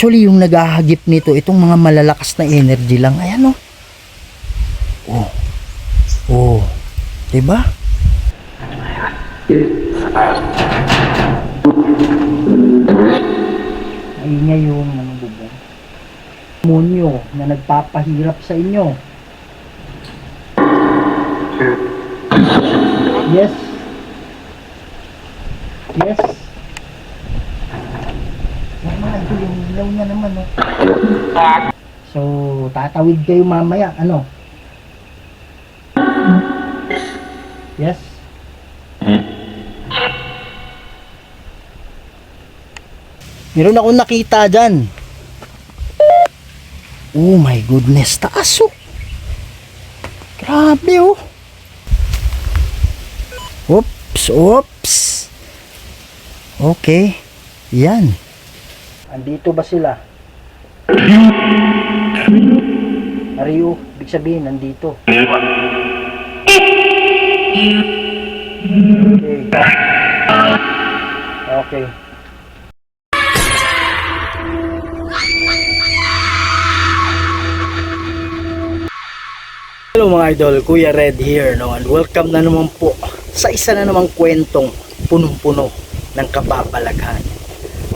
Actually, yung naghahagip nito, itong mga malalakas na energy lang. Ayan, oh. Oh. Oh. Diba? Maingay yung demonyo na nagpapahirap sa inyo. Yes. Yes. Ito yung ilaw niya naman, oh. So, tatawid kayo mamaya, ano? Yes. Meron akong nakita dyan. Oh my goodness, taas, oh. Grabe, oh. Oops, oops. Okay. Yan. Andito ba sila? Ariyo, ibig sabihin, nandito. Okay. Okay. Hello mga idol, Kuya Red here, no? And welcome na naman po sa isa na namang kwentong punong-puno ng kababalaghan.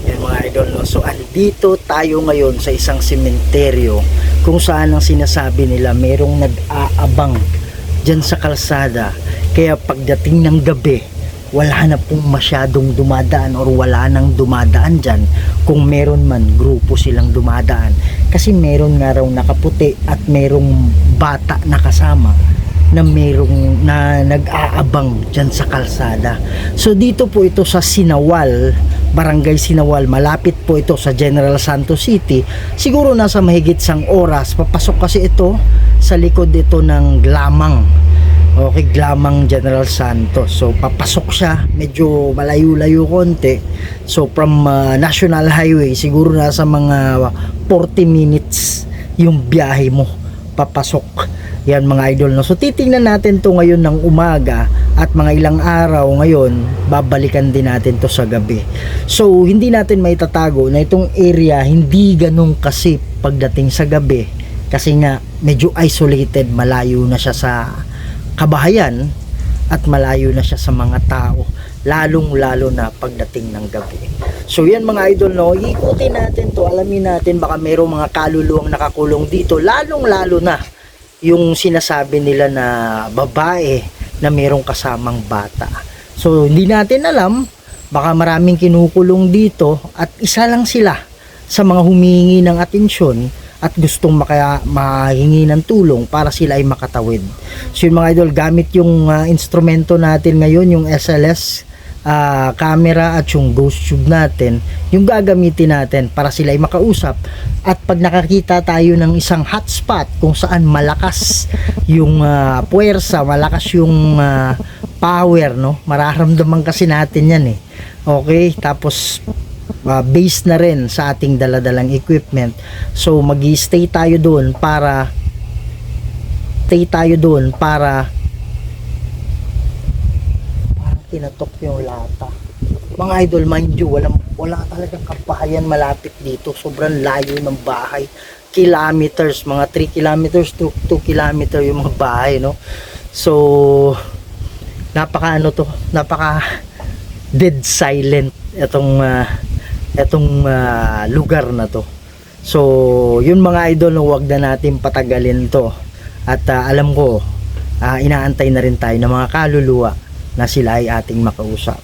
Yan mga idol, no? So andito tayo ngayon sa isang sementeryo kung saan ang sinasabi nila merong nag-aabang dyan sa kalsada, kaya pagdating ng gabi wala na pong masyadong dumadaan or wala nang dumadaan dyan. Kung meron man, grupo silang dumadaan kasi meron nga raw nakaputi at merong bata na kasama na merong na nag-aabang dyan sa kalsada. So dito po ito sa Sinawal, Barangay Sinawal, malapit po ito sa General Santos City. Siguro nasa mahigit 1 oras. Papasok kasi ito sa likod ito ng Glamang. Okay, Glamang General Santos. So papasok siya, medyo malayo-layo konti. So from National Highway, siguro nasa mga 40 minutes yung biyahe mo papasok. Yan mga idol, no? So titingnan natin to ngayon ng umaga at mga ilang araw ngayon, babalikan din natin to sa gabi. So hindi natin maitatago na itong area hindi ganun kasi pagdating sa gabi, kasi nga medyo isolated, malayo na siya sa kabahayan at malayo na siya sa mga tao, lalong lalo na pagdating ng gabi. So yan mga idol, no, ikutin natin to, alamin natin, baka mayroong mga kaluluwang nakakulong dito, lalong lalo na yung sinasabi nila na babae na mayroong kasamang bata. So hindi natin alam, baka maraming kinukulong dito at isa lang sila sa mga humingi ng atensyon at gustong mahingi ng tulong para sila ay makatawid. So yun mga idol, gamit yung instrumento natin ngayon, yung SLS camera at yung ghost tube natin, yung gagamitin natin para sila ay makausap. At pag nakakita tayo ng isang hotspot kung saan malakas yung puwersa, malakas yung power, no, mararamdaman kasi natin yan, eh. Okay, tapos base na rin sa ating daladalang equipment. So mag-stay tayo doon para parang kinatok yung lata. Mga idol, mind you, wala talagang kabahayan malapit dito. Sobrang layo ng bahay, kilometers, mga 3 kilometers to 2 kilometers yung mga bahay, no? So napaka dead silent etong lugar na to. So yun mga idol, no, wag na natin patagalin to. At alam ko, inaantay na rin tayo ng mga kaluluwa na sila ay ating makausap.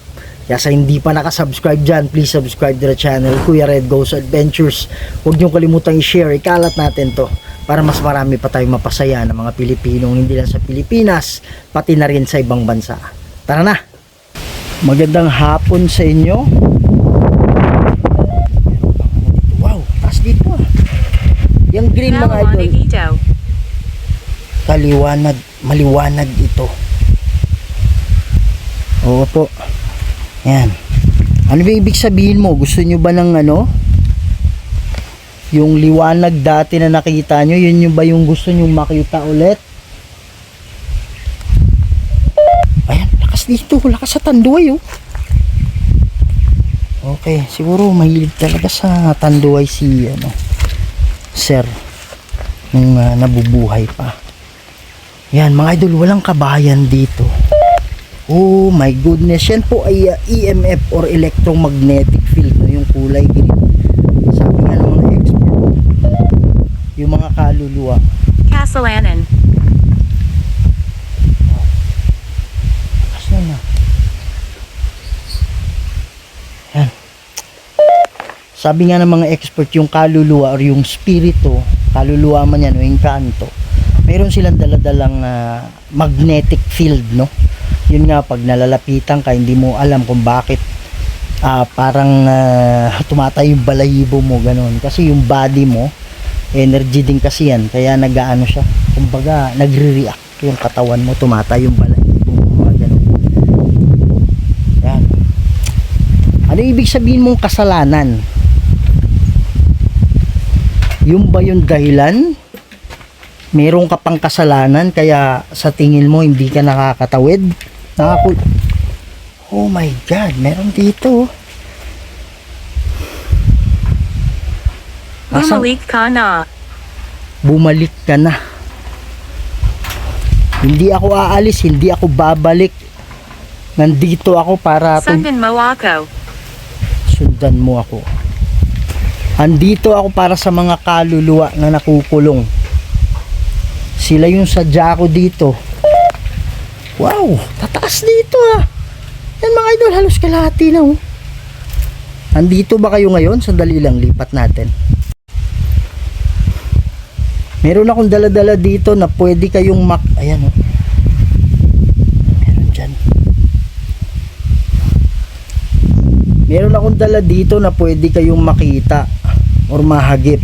Kaya sa hindi pa nakasubscribe dyan, please subscribe to the channel Kuya Red Goes Adventures. Huwag niyong kalimutang i-share, ikalat natin to para mas marami pa tayong mapasaya ng mga Pilipinong hindi lang sa Pilipinas, pati na rin sa ibang bansa. Tara na! Magandang hapon sa inyo. Wow, taas dito ah. Yung green mga idol, maliwanag ito. Oo po. Yan. Ano ba ibig sabihin mo? Gusto nyo ba ng ano? Yung liwanag dati na nakita nyo, yun yung ba yung gusto nyo makita ulit? Ayan, lakas dito. Lakas sa tanduay, oh. Okay, siguro mahilig talaga sa tanduay si ano, sir nung nabubuhay pa. Yan mga idol, walang kabayan dito. Oh my goodness, yan po ay EMF or electromagnetic field, no? Yung kulay green. Sabi nga ng mga expert, yung mga kaluluwa. Kasalanan. Kasi na. Yan. Sabi nga ng mga expert, yung kaluluwa or yung spirito, kaluluwa man yan o engkanto, mayroon silang daladalang magnetic field, no? Yun nga, pag nalalapitan ka, hindi mo alam kung bakit parang tumatay yung balahibo mo, ganun. Kasi yung body mo, energy din kasi yan, kaya nag-ano siya, kumbaga nagre-react yung katawan mo, tumatay yung balahibo mo, mga ganun. Yan. Ano ibig sabihin mong kasalanan? Yung ba yung dahilan? Meron ka pang kasalanan kaya sa tingin mo hindi ka nakakatawid? Oh my God, meron dito. Bumalik ka na. Bumalik ka na. Hindi ako aalis, hindi ako babalik. Nandito ako para Sundan mo ako. sundan mo ako. Andito ako para sa mga kaluluwa na nakukulong. Sila yung sadya ko dito. Wow, tataas dito ah. Yan mga idol, halos kalahati na oh. Andito ba kayo ngayon? Sandali lang, lipat natin. Meron akong dala-dala dito na pwede kayong ayan oh. Meron dyan. Meron akong dala dito na pwede kayong makita or mahagip.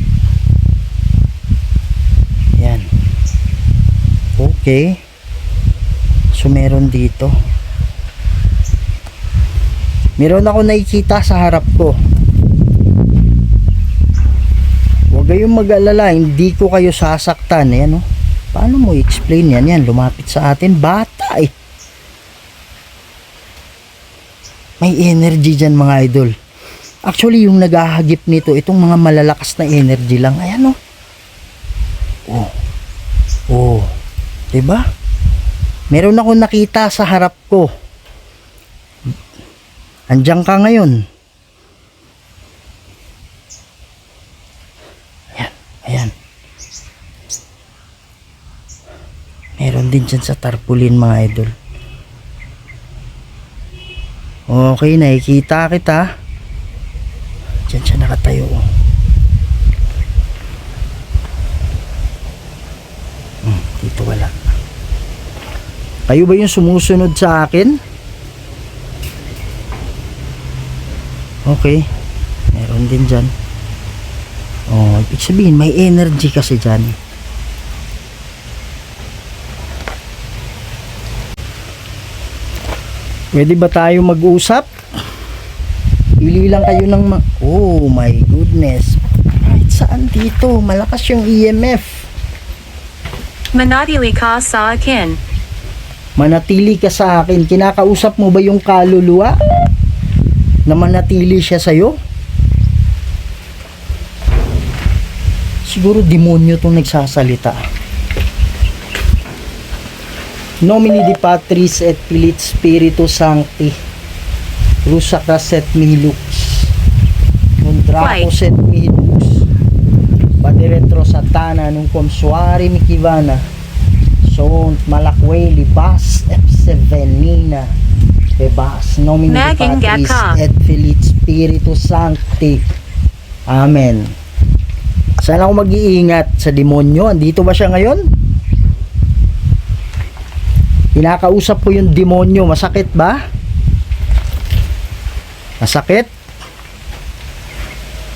Yan. Okay. So meron dito. Meron ako nakikita sa harap ko. Huwag kayong mag-alala, hindi ko kayo sasaktan. Ayan, oh. Paano mo i-explain yan? Yan, lumapit sa atin. Bata eh. May energy dyan mga idol. Actually, yung naghahagip nito, itong mga malalakas na energy lang. Ayan, oh. Oh. Oh. Diba? Meron ako nakita sa harap ko. Andiyan ka ngayon. Ayan. Ayan. Meron din dyan sa tarpaulin mga idol. Okay, nakikita kita. Diyan siya nakatayo. Dito wala. Kayo ba yung sumusunod sa akin? Okay. Meron din dyan. Oh, ibig sabihin may energy kasi dyan. Pwede ba tayo mag-usap? Pili lang kayo ng oh my goodness. Kahit saan dito, malakas yung EMF. Manatili ka sa akin. Manatili ka sa akin. Kinakausap mo ba yung kaluluwa? Na manatili siya sa'yo? Siguro demonyo itong nagsasalita. Nomini di Patris et Filii Spiritus Sancti. Rusacas et Milux. Nundracos et Midux. Paderetro Satana nung consuari Mikivana. Sont Malakwe Libas et Sevenina. Bebas. Nomini di Patris et Filii Spiritus Sancti. Amen. Sana ako mag-iingat sa demonyo. Andito ba siya ngayon? Kinakausap ko yung demonyo. Masakit ba? Masakit?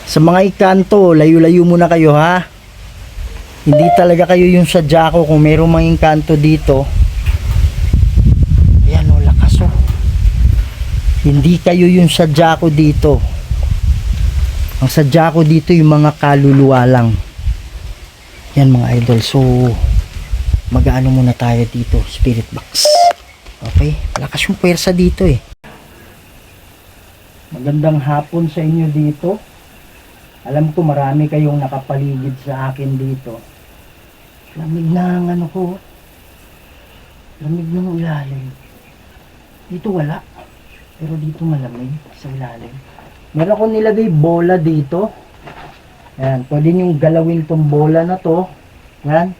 Sa mga ikanto, layo-layo muna kayo ha. Hindi talaga kayo yung sadya ko. Kung mayroong mga ikanto dito, ayan o, lakas o. Hindi kayo yung sadya ko dito. Ang sadya ko dito yung mga kaluluwa lang. Yan mga idol. So mag-aano muna tayo dito, spirit box. Okay, lakas yung pwersa dito eh. Magandang hapon sa inyo dito. Alam ko marami kayong nakapaligid sa akin dito. Lamig na ang ano ko. Lamig ng ilalim. Dito wala. Pero dito malamig sa ilalim. Meron akong nilagay bola dito. Ayan, pwede nyo galawin tong bola na to. Yan.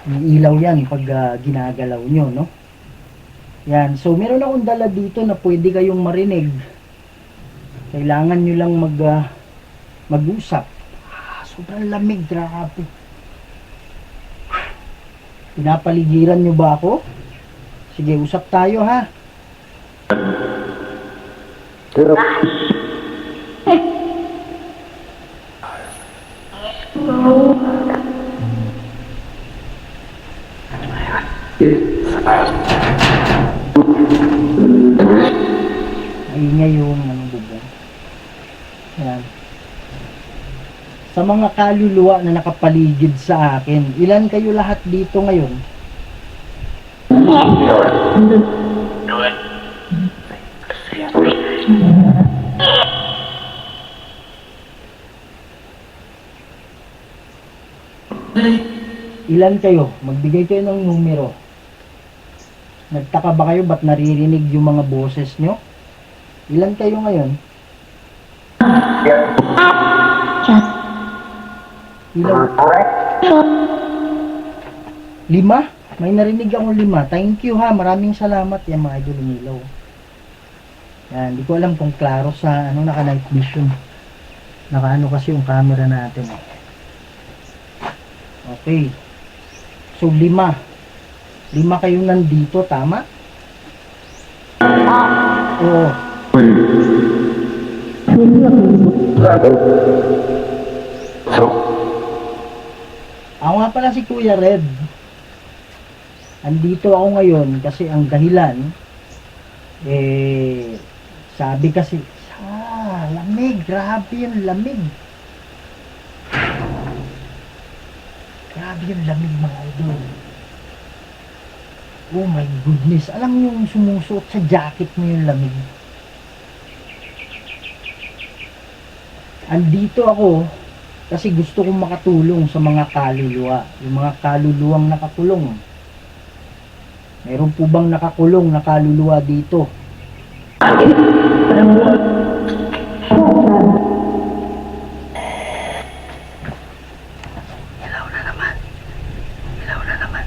Iilaw yan pag ginagalaw nyo, no? Yan. So, meron akong dala dito na pwede kayong marinig. Kailangan nyo lang mag-usap. Sobrang lamig, grabe. Pinapaligiran nyo ba ako? Sige, usap tayo, ha? Maingay yung bubong. Ayan. Sa mga kaluluwa na nakapaligid sa akin, ilan kayo lahat dito ngayon? Ilan kayo? Magbigay kayo ng numero. Nagtaka ba kayo ba't naririnig yung mga boses nyo? Ilan kayo ngayon? Ilan? 5? May narinig akong 5. Thank you ha. Maraming salamat. Yan mga idol ng ilaw. Yan. Hindi ko alam kung klaro sa naka night vision. Naka kasi yung camera natin. Okay. So 5. 5 kayong nandito. Tama? Oo. Ako nga pala si Kuya Red. Andito ako ngayon kasi ang dahilan sabi kasi lamig, grabe yung lamig. Grabe yung lamig mga idol. Oh my goodness, alam niyo yung sumusuot sa jacket mo yung lamig. Andito ako kasi gusto kong makatulong sa mga kaluluwa, yung mga kaluluwang nakakulong. Meron po bang nakakulong na kaluluwa dito? Ilaw na naman. Ilaw na naman.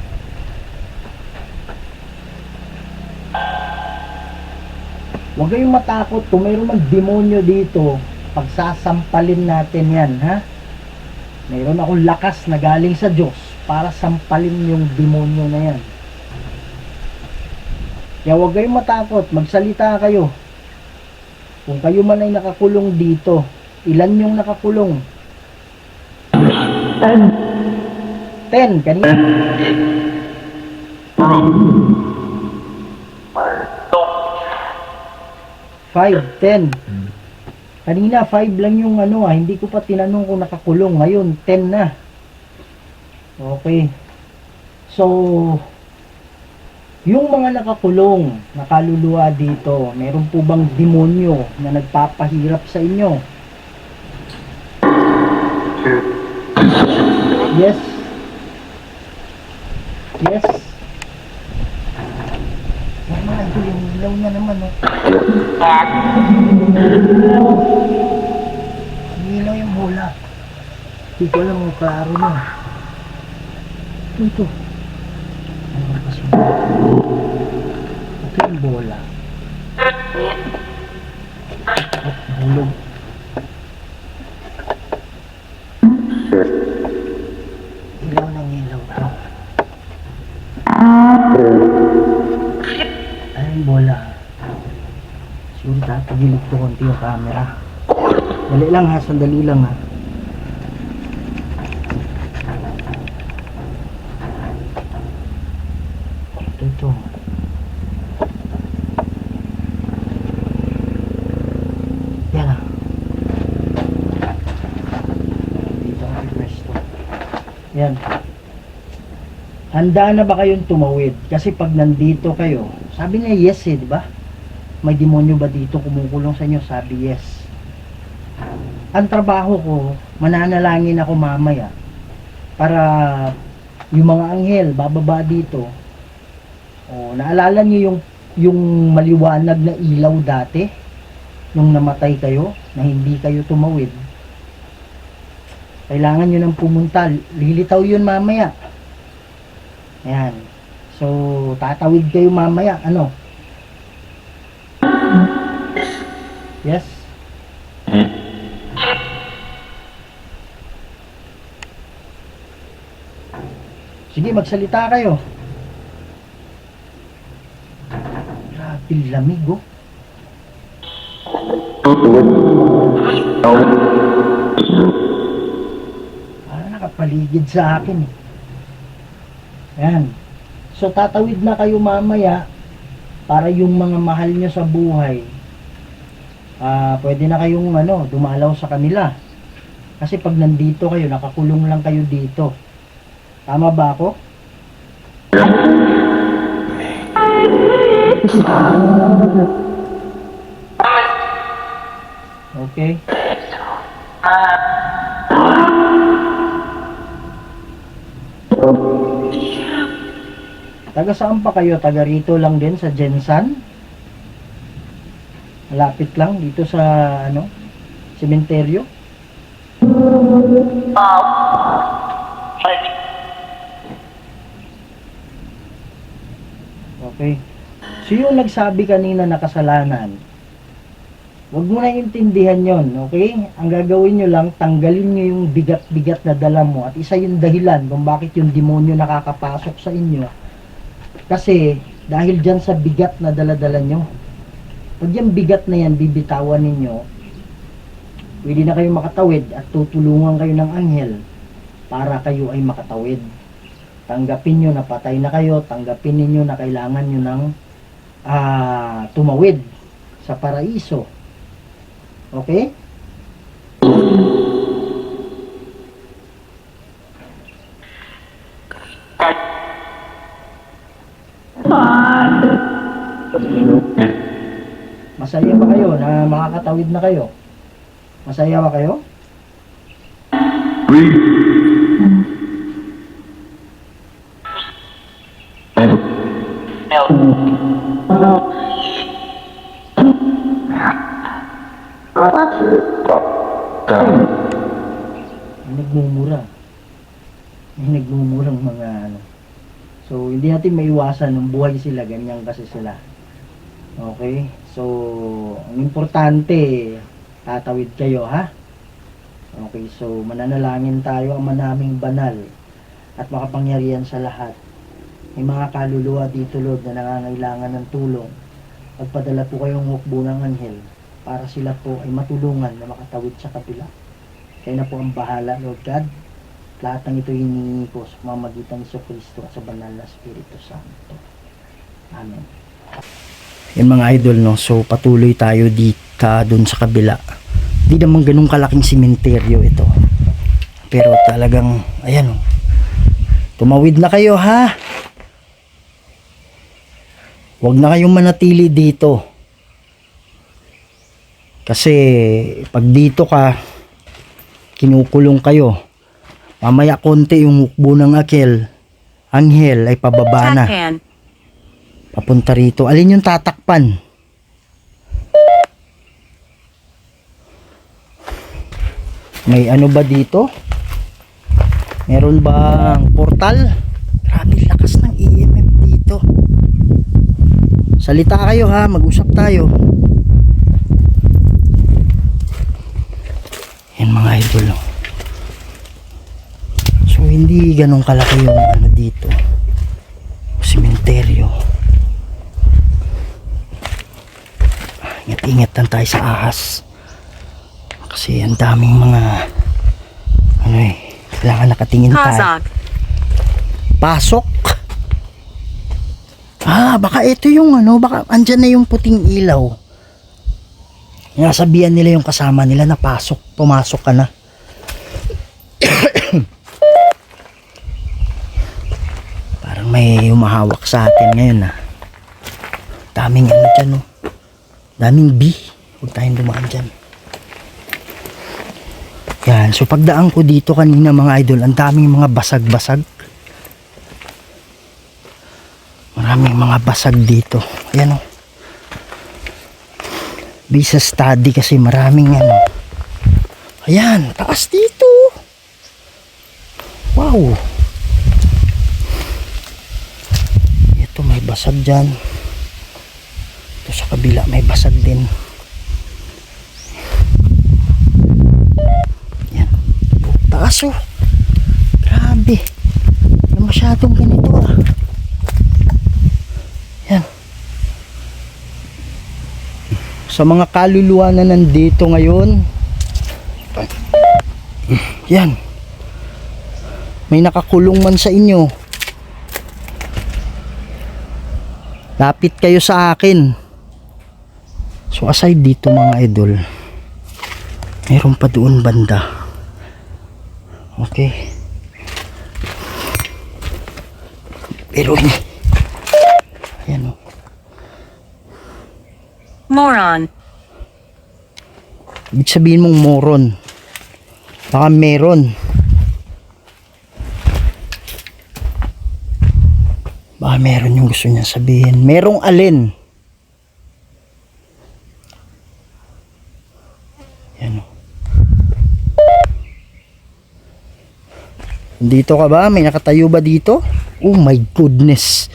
Huwag kayong matakot kung mayroong magdemonyo dito. Pagsasampalin natin yan, ha? Mayroon akong lakas na galing sa Diyos para sampalin yung demonyo na yan. Kaya huwag kayong matakot, magsalita kayo. Kung kayo man ay nakakulong dito, ilan yung nakakulong? 10. Kanina. 5, 10. Kanina 5 lang yung hindi ko pa tinanong kung nakakulong. Ngayon 10 na. Okay. So, yung mga nakakulong, nakaluluwa dito, meron po bang demonyo na nagpapahirap sa inyo? Yes. Yes. Yan mga idol, yung ilaw na naman, oh. Ilaw yung bola. Hindi ko alam kung klaro na. Ito. Ano kasi? Ito yung bola. At hulog. Ilaw ng ilaw to. Ay, yung bola. Siguro tatagilid ko konti yung camera. Dali lang ha, sandali lang ha. Ito. Yan ha. Dito ang pwesto. Yan. Handa na ba kayong tumawid? Kasi pag nandito kayo, sabi niya yes di ba? may demonyo ba dito kumukulong sa inyo? Sabi yes. Ang trabaho ko, mananalangin ako mamaya para yung mga anghel bababa dito. Naalala niyo yung maliwanag na ilaw dati nung namatay kayo na hindi kayo tumawid? Kailangan nyo nang pumunta, lilitaw yun mamaya. Ayan, so tatawid kayo mamaya. Ano? Yes? Sige, magsalita kayo. Grabe lamig, oh. Parang nakapaligid sa akin, eh. Ayan. So tatawid na kayo mamaya para yung mga mahal nyo sa buhay, pwede na kayong dumalaw sa kanila. Kasi pag nandito kayo, nakakulong lang kayo dito. Tama ba ako? Okay. Taga saan pa kayo? Taga rito lang din sa Jensan? Malapit lang dito sa sementeryo? Okay. So yung nagsabi kanina na kasalanan, huwag mo na intindihan yon, okay? Ang gagawin nyo lang, tanggalin nyo yung bigat-bigat na dala mo. At isa yung dahilan kung bakit yung demonyo nakakapasok sa inyo. Kasi dahil dyan sa bigat na dala-dala nyo. Pag yung bigat na yan, bibitawan ninyo, pwede na kayo makatawid at tutulungan kayo ng anghel para kayo ay makatawid. Tanggapin nyo na patay na kayo, tanggapin ninyo na kailangan nyo ng tumawid sa paraiso. Okay? Masaya ba kayo na makakatawid na kayo? Masaya ba kayo? May nagmumurang mga So hindi natin maiwasan ng buhay sila, ganyan kasi sila. Okay? So ang importante, tatawid kayo, ha? Okay, so mananalangin tayo, Ama naming banal at makapangyarihan sa lahat. May mga kaluluwa dito, Lord, na nangangailangan ng tulong. Magpadala po kayong hukbo ng anghel para sila po ay matulungan na makatawid sa kabila. Kayo na po ang bahala, Lord God. Lahat ng ito hinihingi ko sa pamamagitan ni Kristo at sa banal na Espiritu Santo. Amen. Yan mga idol, no? So patuloy tayo dito dun sa kabila. Di naman ganun kalaking simenteryo ito. Pero talagang, ayan, oh. Tumawid na kayo, ha? Huwag na kayong manatili dito. Kasi pag dito ka, kinukulong kayo. Mamaya konti yung hukbo ng anghel ay pababa na. Tackpan. Papunta rito. Alin yung tatakpan? May ano ba dito? Meron bang portal? Grabe lakas ng EMF dito. Salita kayo, ha, mag-usap tayo. Yan mga idol. So hindi ganun kalaki yung dito. Sementeryo. Ingat-ingat lang tayo sa ahas. Kasi ang daming mga kailangan nakatingin tayo. Pasok. Pasok? Baka ito yung baka andyan na yung puting ilaw. Nasabihan nila yung kasama nila na pumasok ka na. Parang may humahawak sa atin ngayon, daming dyan, Daming bee. Huwag tayong dumaan dyan. Yan. So pagdaan ko dito kanina mga idol, ang daming mga basag-basag. Maraming mga basag dito. Ayan o. Bisa study kasi maraming ano. Ayan. Taas dito. Wow. Ito may basag dyan. Ito sa kabila may basag din. Yan. Taas oh. Grabe. Wala masyadong ganito ah. Yan. Sa mga kaluluwa na nandito ngayon. Yan. May nakakulong man sa inyo. Lapit kayo sa akin. So aside dito mga idol, meron pa doon banda. Okay. Pero ayan o. Moron. Ibig sabihin mong moron. Baka meron. Baka meron yung gusto niya sabihin. Merong alin. Yan o. Dito ka ba? May nakatayo ba dito? Oh my goodness.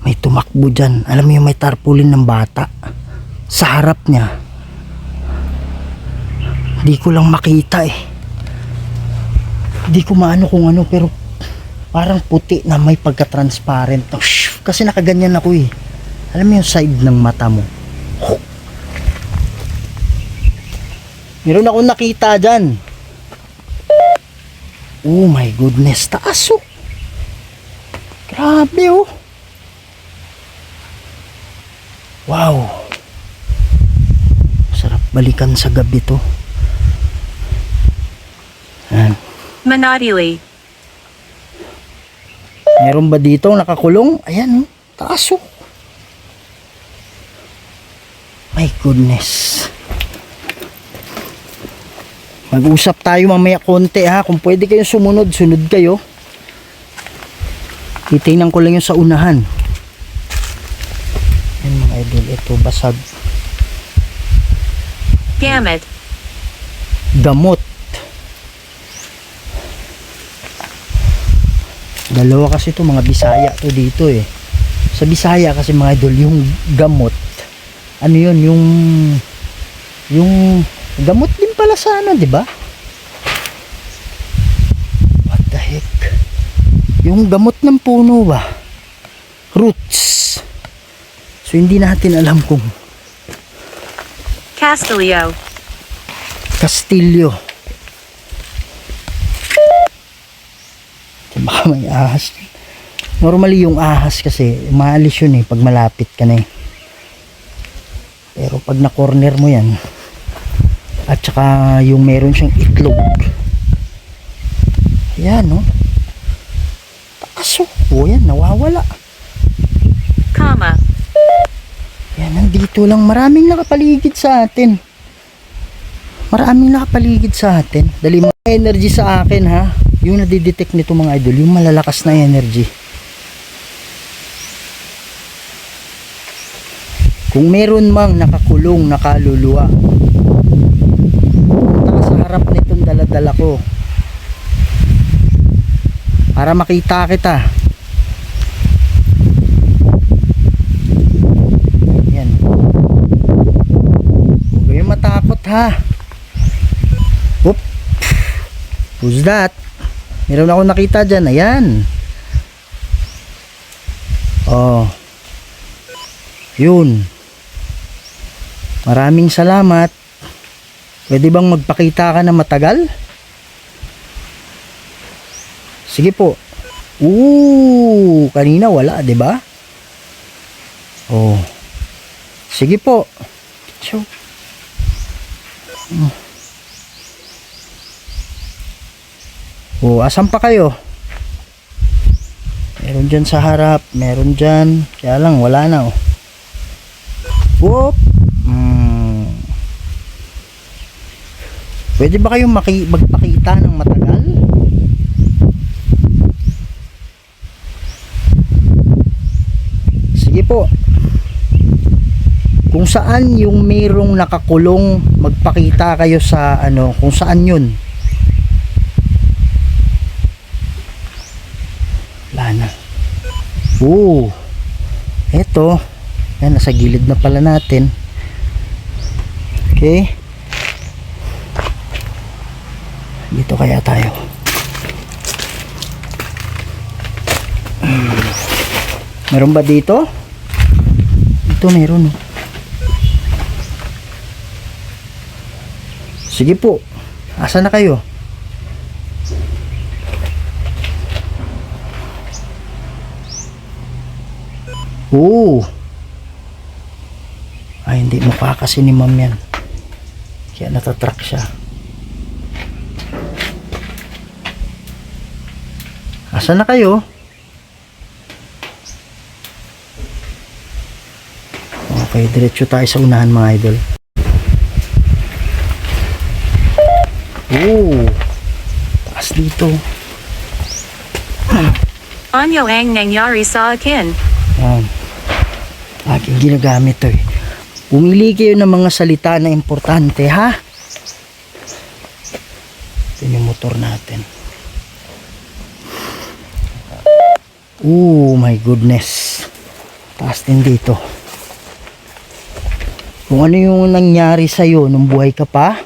May tumakbo dyan. Alam mo yung may tarpaulin ng bata. Sa harap niya. Di ko lang makita eh. Di ko maano kung ano pero parang puti na may pagka-transparent. Kasi nakaganyan ako eh. Alam mo yung side ng mata mo. Meron akong nakita dyan. Oh my goodness. Taas oh. Grabe oh. Wow. Sarap balikan sa gabi to. Yan. Manadili. Meron ba dito nakakulong? Ayan, taas oh. My goodness. Mag-usap tayo mamaya konti ha. Kung pwede kayo sumunod, sunod kayo. Titingnan ko lang yung sa unahan. Ayan mga idol, ito basag. Gamit. Gamot. Dalawa kasi to mga Bisaya to dito eh. Sa Bisaya kasi mga idol yung gamot. Ano yun yung gamot din pala sa ano, di ba? What the heck? Yung gamot ng puno ba? Roots. So hindi natin alam kung Castillo. Castillo. Baka may ahas. Normally yung ahas kasi maalis yun eh pag malapit ka na eh. Pero pag na corner mo yan at saka yung meron siyang itlog, yan no, taas oh, yan nawawala. Kama. Yan, nandito lang, maraming nakapaligid sa atin. Maraming nakapaligid sa atin. Dali mga energy sa akin ha. Yung nadidetect nito mga idol, yung malalakas na energy. Kung meron mang nakakulong, nakaluluwa, punta ka sa harap nitong daladala ko para makita kita. Yan. Huwag kayong matakot ha. Oop. Who's that? Meron ako nakita dyan. Ayan. Oh. Yun. Maraming salamat. Pwede bang magpakita ka na matagal? Sige po. Kanina wala, 'di ba? Oh. Sige po. So. Asan pa kayo? Meron dyan sa harap, meron dyan. Kaya lang, wala na oh. Whoop. Pwede ba kayong magpakita ng matagal? Sige po. Kung saan yung mayroong nakakulong, magpakita kayo sa ano, kung saan yun. Wala na. Eto. Yan, nasa gilid na pala natin. Okay. Dito kaya tayo. Meron ba dito? Dito meron. Sige po. Asa na kayo? Ay, hindi mukha kasi ni ma'am yan. Kaya natatrack siya. Asa na kayo? Okay, diretso tayo sa unahan mga idol. Taas dito. Ano ang nangyari sa akin? Laging ginagamit to eh. Pumili kayo ng mga salita na importante, ha? Ito yung motor natin. My goodness. Taas din dito. Kung ano yung nangyari sa'yo nung buhay ka pa,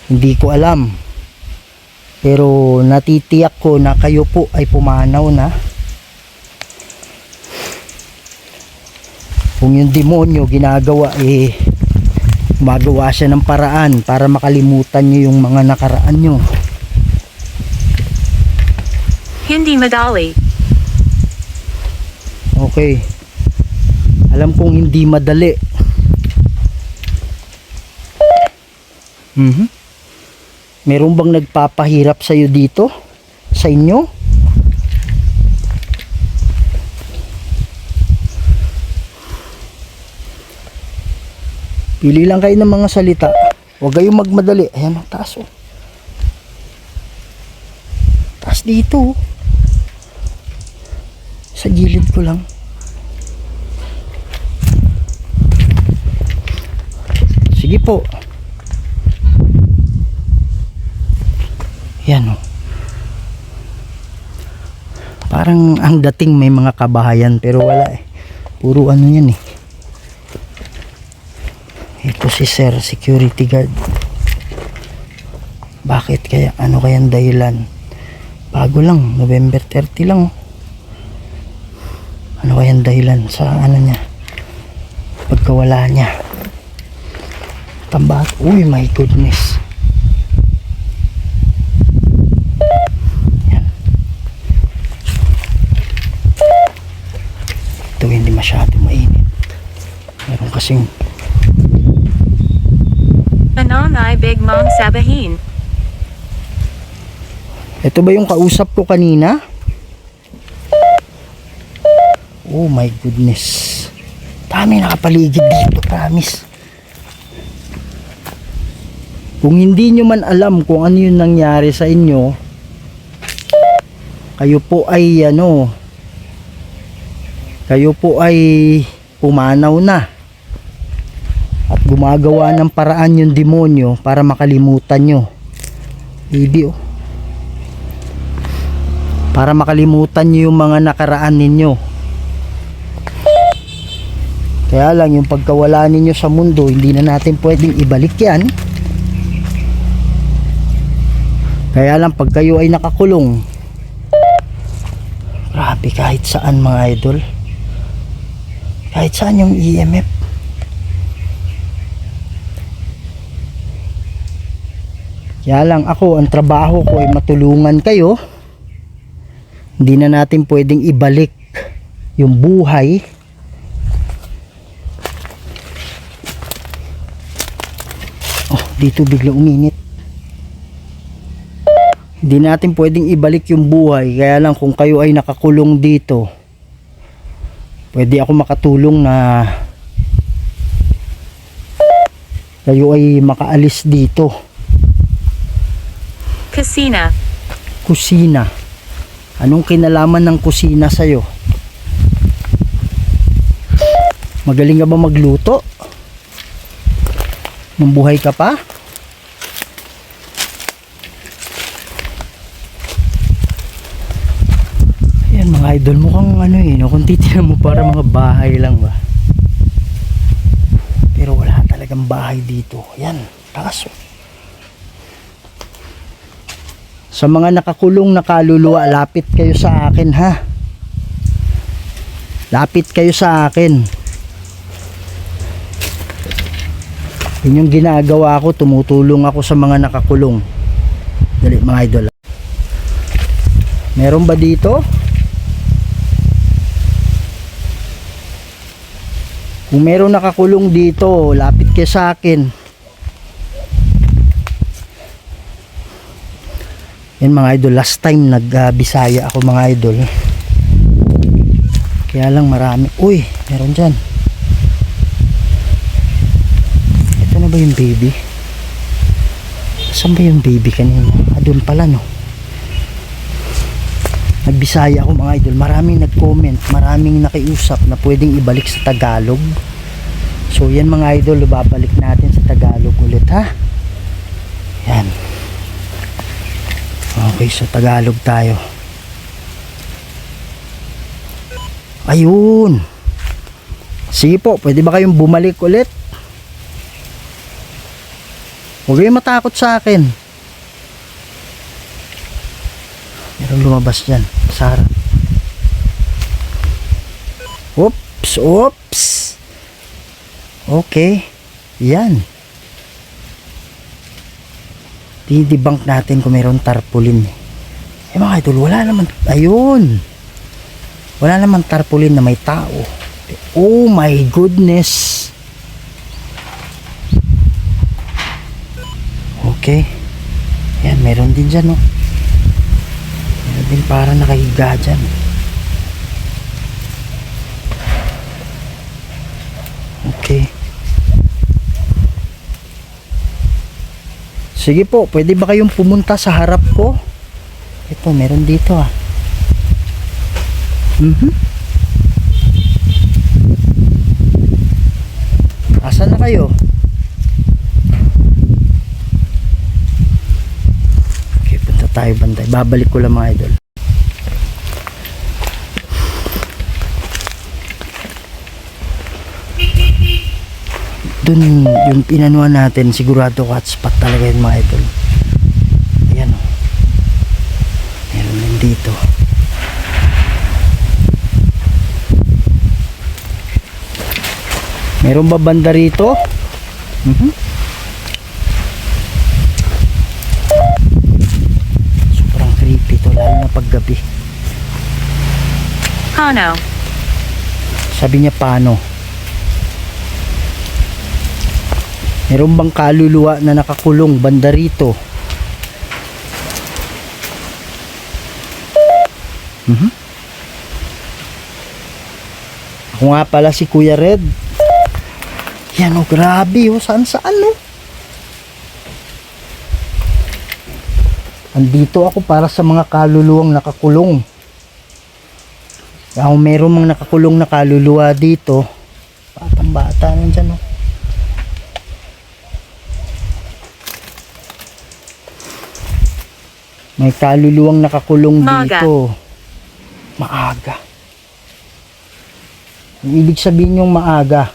hindi ko alam. Pero natitiyak ko na kayo po ay pumanaw na. Kung yung demonyo ginagawa gumagawa siya ng paraan para makalimutan nyo yung mga nakaraan nyo. Hindi madali. Okay. Alam kong hindi madali. Meron bang nagpapahirap sa'yo dito? Sa inyo? Pili lang kayo ng mga salita. Huwag kayong magmadali. Ayan ang taas. Taas dito. Sa gilid ko lang. Sige po. Yan o. Parang ang dating may mga kabahayan pero wala eh. Puro ano yan eh. Ito si Sir Security Guard. Bakit kaya? Ano kayang dahilan? Bago lang. November 30 lang. Ano kayang dahilan sa ano niya? Pagkawala niya. Tambat. My goodness. Ito hindi masyado mainit. Meron kasing Ano na big mom sabihin? ito ba yung kausap ko kanina? My goodness. Dami nakapaligid dito, promise. Kung hindi nyo man alam kung ano yung nangyari sa inyo, kayo po ay pumanaw na at gumagawa ng paraan yung demonyo para makalimutan nyo. Para makalimutan nyo yung mga nakaraan ninyo. Kaya lang yung pagkawala ninyo sa mundo, hindi na natin pwedeng ibalik yan. Kaya lang pag kayo ay nakakulong, grabe, kahit saan mga idol, kahit saan yung EMF. Kaya lang ako, ang trabaho ko ay matulungan kayo. Hindi na natin pwedeng ibalik yung buhay. Dito bigla uminit. Hindi natin pwedeng ibalik yung buhay. Kaya lang kung kayo ay nakakulong dito, pwede ako makatulong na kayo ay makaalis dito. Casina. Kusina. Anong kinalaman ng kusina sa'yo? Magaling ka ba magluto? Nung buhay ka pa? Ayan mga idol, mukhang ano eh, no? Kung titignan mo para mga bahay lang ba? Pero wala talagang bahay dito. Ayan, taas. Sa mga nakakulong na kaluluwa, lapit kayo sa akin ha. Lapit kayo sa akin. Yun yung ginagawa ko, tumutulong ako sa mga nakakulong. Dali mga idol. Meron ba dito? Kung meron nakakulong dito, lapit kayo sa akin. Yan mga idol, last time nag-Bisaya ako mga idol. Kaya lang marami. Uy, meron dyan. Ito na ba yung baby? Saan ba yung baby kanina? Doon pala no. Nag-Bisaya ako mga idol. Maraming nag-comment, maraming nakiusap na pwedeng ibalik sa Tagalog. So yan mga idol, babalik natin sa Tagalog ulit ha. Yan. Okay, sa Tagalog tayo. Ayun. Sige po, pwede ba kayong bumalik ulit? Huwag kayong matakot sa akin. Meron lumabas dyan. Sa harap. Oops, oops. Okay. Yan. Didibunk natin kung mayroon tarpaulin. Eh mga idol, wala naman. Ayun. Wala naman tarpaulin na may tao. Oh my goodness. Okay. Yan, meron din dyan, no? Meron din para nakahiga dyan. Okay. Sige po, pwede ba kayong pumunta sa harap ko? Ito, meron dito ah. Asan na kayo? Okay, punta tayo bantay. Babalik ko lang mga idol. Dun yung pinanuan natin, sigurado hotspot talaga yun mga idol. Ayan o. Meron din dito. Meron ba banda rito? Sobrang creepy to, lalo na paggabi. Hano. Sabi niya paano? Meron bang kaluluwa na nakakulong banda rito? Ako nga pala si Kuya Red. Yan o, grabe o, saan no? Andito ako para sa mga kaluluwang nakakulong. Kaya kung meron mang nakakulong na kaluluwa dito, batang bata nandyan o. May kaluluwang nakakulong Maaga. dito. Maaga. Ang ibig sabihin yung maaga.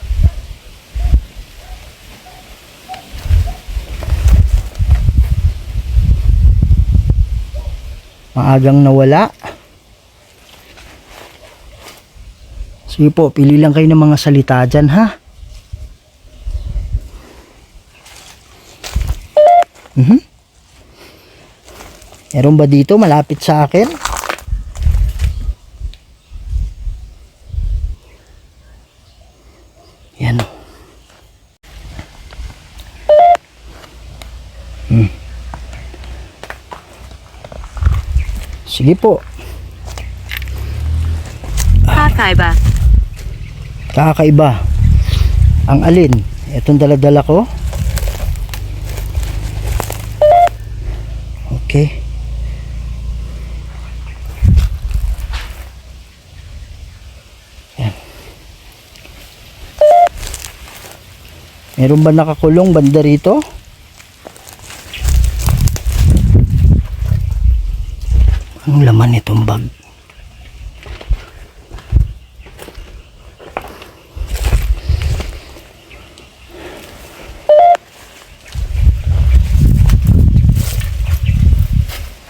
Maagang nawala. Sige po, pili lang kayo ng mga salita dyan ha. Meron ba dito malapit sa akin? Yan. Sige po. Kakaiba. Kakaiba. Ang alin? Itong daladala ko? Meron ba nakakulong banda rito? Anong laman nitong bag?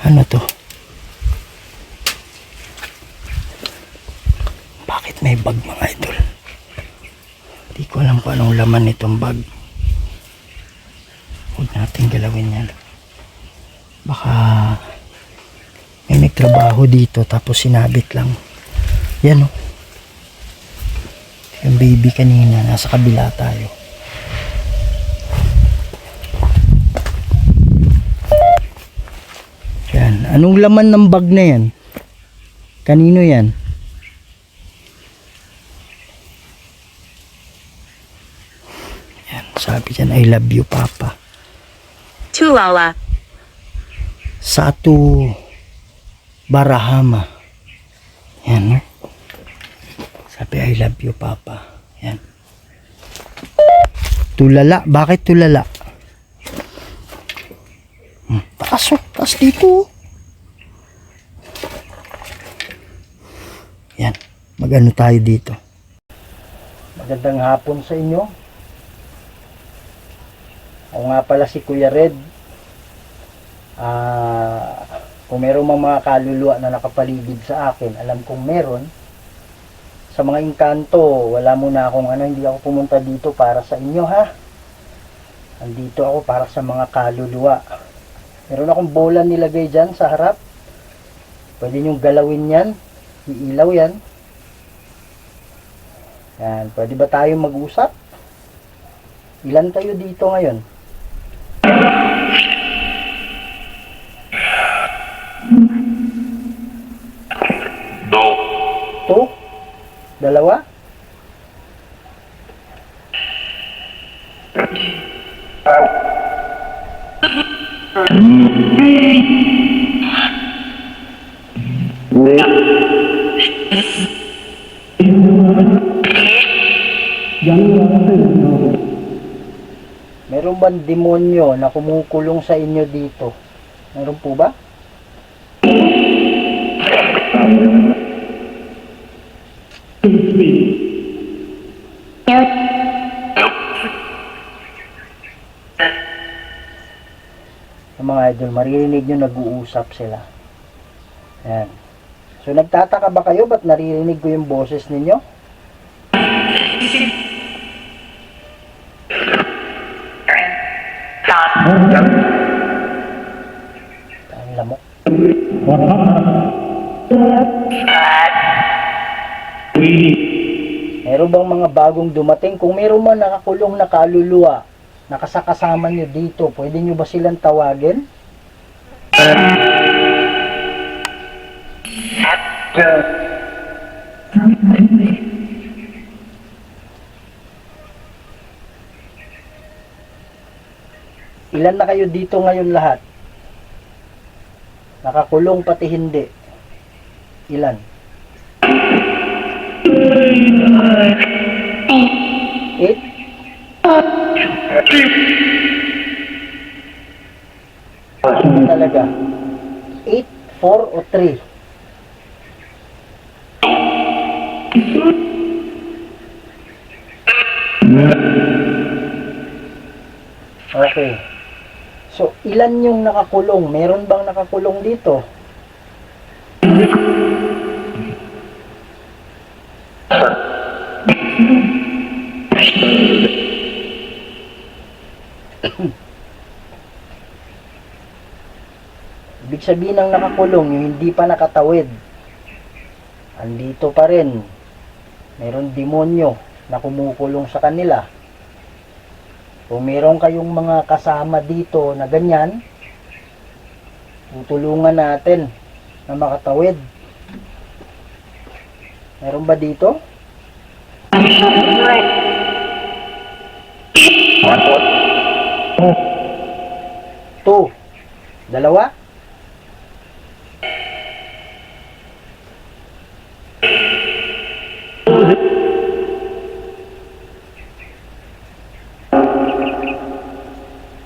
Ano to? Bakit may bag mga idol? Hindi ko alam kung anong laman nitong bag. Huwag natin galawin yan. Baka may nagtrabaho dito tapos sinabit lang. Yan o. Yung baby kanina nasa kabila tayo. Yan. Anong laman ng bag na yan? Kanino yan? Yan. Sabi dyan, I love you, Papa. Tulala. Satu Barahama. Yan, no? Sabi, I love you, Papa. Yan. Tulala. Bakit tulala? Taas, oh. Taas dito. Yan. Mag-ano tayo dito. Magandang hapon sa inyo. Ako nga pala si Kuya Red. Kung meron mga kaluluwa na nakapaligid sa akin, alam kong meron. Sa mga engkanto, wala muna akong hindi ako pumunta dito para sa inyo, ha. Andito ako para sa mga kaluluwa. Meron akong bola nilagay dyan sa harap. Pwede nyong galawin yan. Iilaw yan. Yan. Pwede ba tayo mag-usap? Ilan tayo dito ngayon? Two? Dalawa? Meron bang demonyo na kumukulong sa inyo dito? Meron po ba? Mga idol, maririnig nyo nag-uusap sila. Ayan. So, nagtataka ba kayo ba't naririnig ko yung boses ninyo? Ang lamok. Meron bang mga bagong dumating? Kung meron man nakakulong na kaluluwa, nakasakasama nyo dito, pwede nyo ba silang tawagin? Ilan na kayo dito ngayon lahat? Nakakulong pati hindi. Ilan? 8? Ano talaga? 8, 4 o 3? Okay. So, ilan yung nakakulong? Meron bang nakakulong dito? Ibig sabihin ng nakakulong, yung hindi pa nakatawid, andito pa rin. Meron demonyo na kumukulong sa kanila. Kung meron kayong mga kasama dito na ganyan, tutulungan natin na makatawid. Meron ba dito? Two. Dalawa?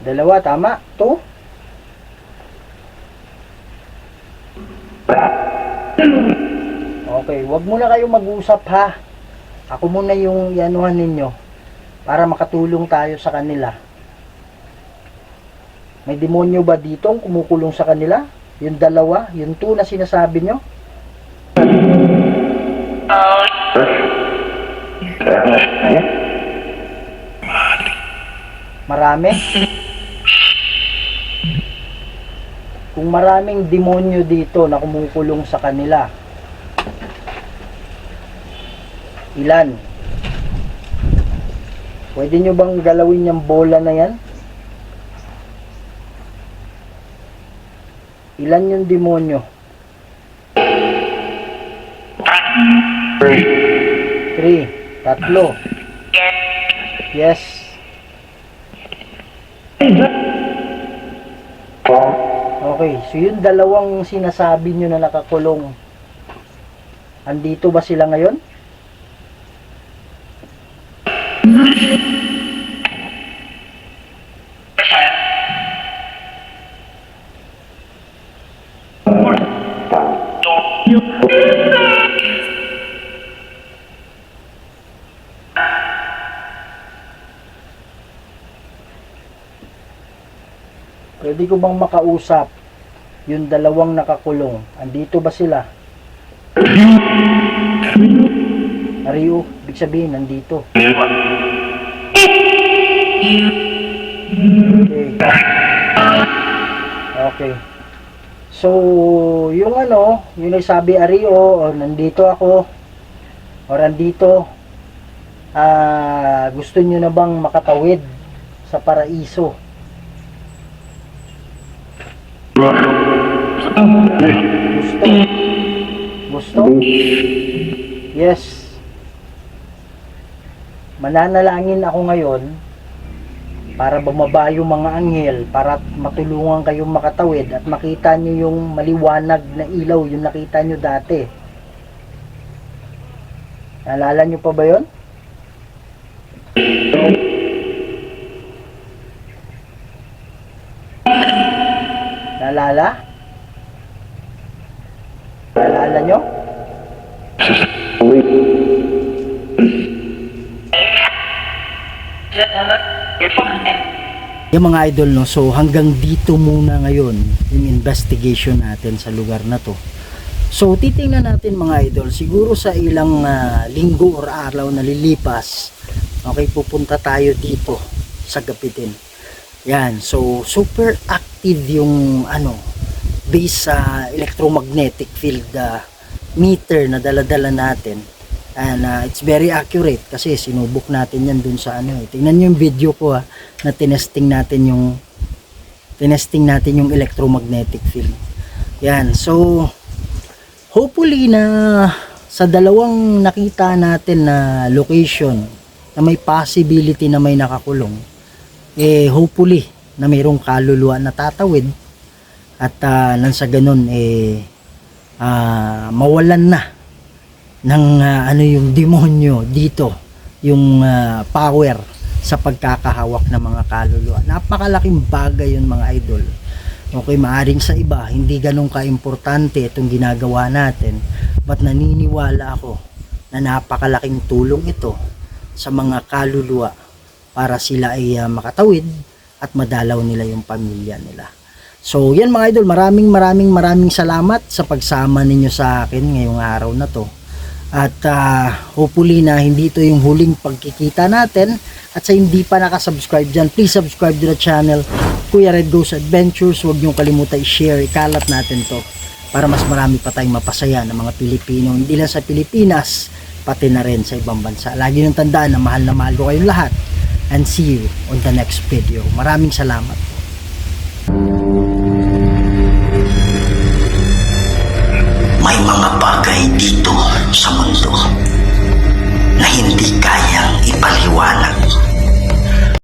Dalawa, tama? 2? Okay, wag muna kayo mag-usap ha. Ako muna yung ianuhan ninyo para makatulong tayo sa kanila. May demonyo ba dito ang kumukulong sa kanila? Yung dalawa, yung 2 na sinasabi nyo? Marami? Kung maraming demonyo dito na kumukulong sa kanila, ilan? Pwede nyo bang galawin yung bola na yan? Ilan yung demonyo? 3. 3. Yes. Okay, so yung dalawang sinasabi nyo na nakakulong, andito ba sila ngayon? Pwede ko bang makausap yung dalawang nakakulong? Andito ba sila? Ariyo, ibig sabihin, nandito. Okay. Okay. So, yung yung nagsabi Ariyo, o nandito ako, o nandito, gusto nyo na bang makatawid sa paraiso? Gusto? Yes. Mananalangin ako ngayon para bumaba yung mga anghel para matulungan kayong makatawid at makita nyo yung maliwanag na ilaw yung nakita nyo dati. Naalala nyo pa ba yun? Naalala? Naalala nyo? Yung mga idol, no, so hanggang dito muna ngayon yung investigation natin sa lugar na to. So titingnan natin mga idol, siguro sa ilang linggo or araw na lilipas, okay, pupunta tayo dito sa Gapitin. Yan, so super active yung based sa electromagnetic field meter na dala-dala natin. And it's very accurate kasi sinubok natin yan dun sa tingnan nyo yung video ko na tinesting natin yung electromagnetic field. Yan, so hopefully na sa dalawang nakita natin na location na may possibility na may nakakulong, hopefully na mayroong kaluluwa na tatawid at nang sa ganun mawalan na ng yung demonyo dito, yung power sa pagkakahawak ng mga kaluluwa. Napakalaking bagay yun mga idol. Okay, maaring sa iba hindi ganun kaimportante itong ginagawa natin, but naniniwala ako na napakalaking tulong ito sa mga kaluluwa para sila ay makatawid at madalaw nila yung pamilya nila. So yan mga idol, maraming salamat sa pagsama ninyo sa akin ngayong araw na to. At hopefully na hindi ito yung huling pagkikita natin. At sa hindi pa nakasubscribe dyan, please subscribe to the channel Kuya Red Goes Adventures. Huwag niyong kalimutan i-share, ikalat natin to para mas marami pa tayong mapasaya ng mga Pilipino, hindi lang sa Pilipinas, pati na rin sa ibang bansa. Lagi niyong tandaan na mahal ko kayong lahat. And see you on the next video. Maraming salamat. May mga bagay dito sa mundo na hindi kayang ipaliwanag